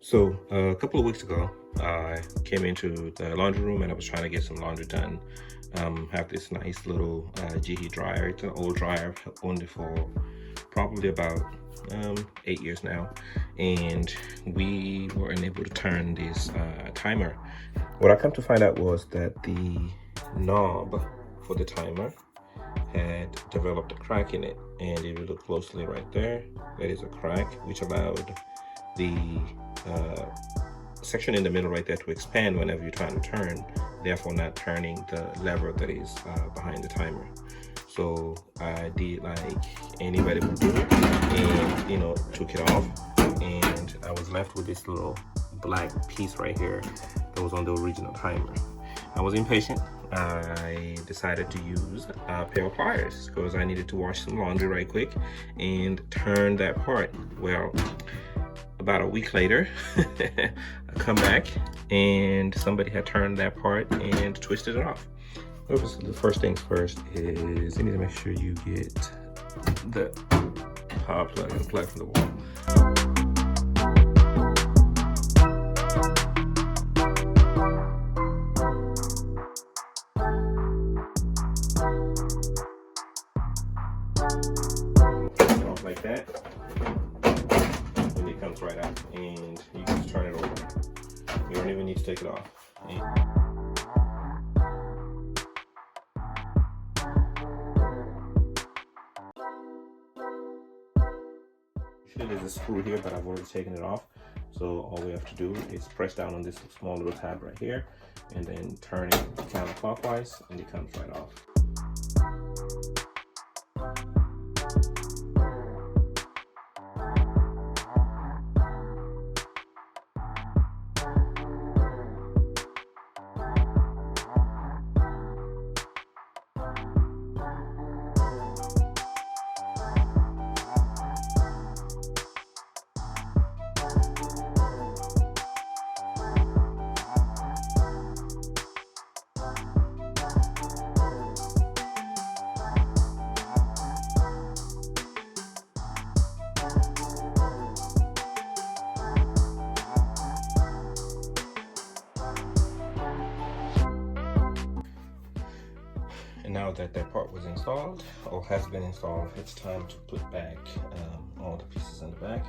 So a couple of weeks ago, I came into the laundry room and I was trying to get some laundry done. I have this nice little GE dryer. It's an old dryer. I've owned it for probably about 8 years now, and we weren't able to turn this timer. What I come to find out was that the knob for the timer had developed a crack in it, and if you look closely right there, that is a crack which allowed the section in the middle right there to expand whenever you're trying to turn, therefore not turning the lever that is behind the timer. So I did like anybody would do and took it off, and I was left with this little black piece right here that was on the original timer. I was impatient. I decided to use a pair of pliers because I needed to wash some laundry right quick and turn that part. Well, about a week later, I come back and somebody had turned that part and twisted it off. The first things first is you need to make sure you get the power plug and plug from the wall. Off like that. It comes right out, and you can just turn it over. You don't even need to take it off. There's a screw here, but I've already taken it off. So all we have to do is press down on this small little tab right here, and then turn it counterclockwise, and it comes right off. And now that that part was installed, or has been installed, it's time to put back all the pieces in the back.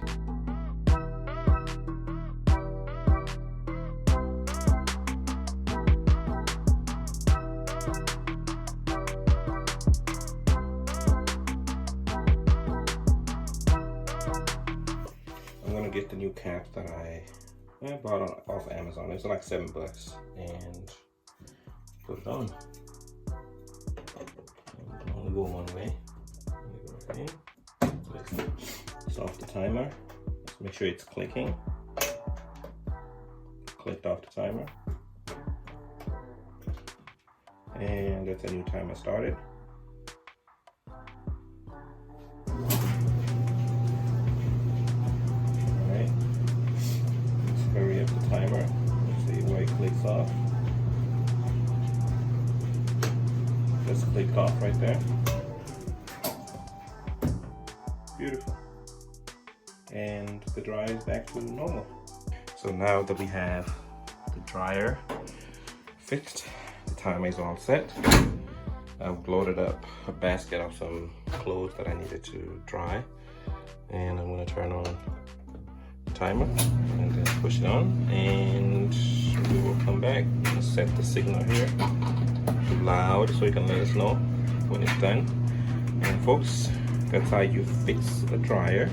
I'm gonna get the new cap that I bought off Amazon. It's like $7, and put it on. Only go one way. Okay. It's off the timer. Let's make sure it's clicking. Clicked off the timer. And that's a new timer started. Alright. Let's hurry up the timer. Let's see where it clicks off. Just clicked off right there. Beautiful. And the dryer is back to normal. So now that we have the dryer fixed, the timer is all set. I've loaded up a basket of some clothes that I needed to dry, and I'm going to turn on the timer and then push it on, and we will come back and set the signal here to loud so you can let us know when it's done. And folks, that's how you fix a dryer.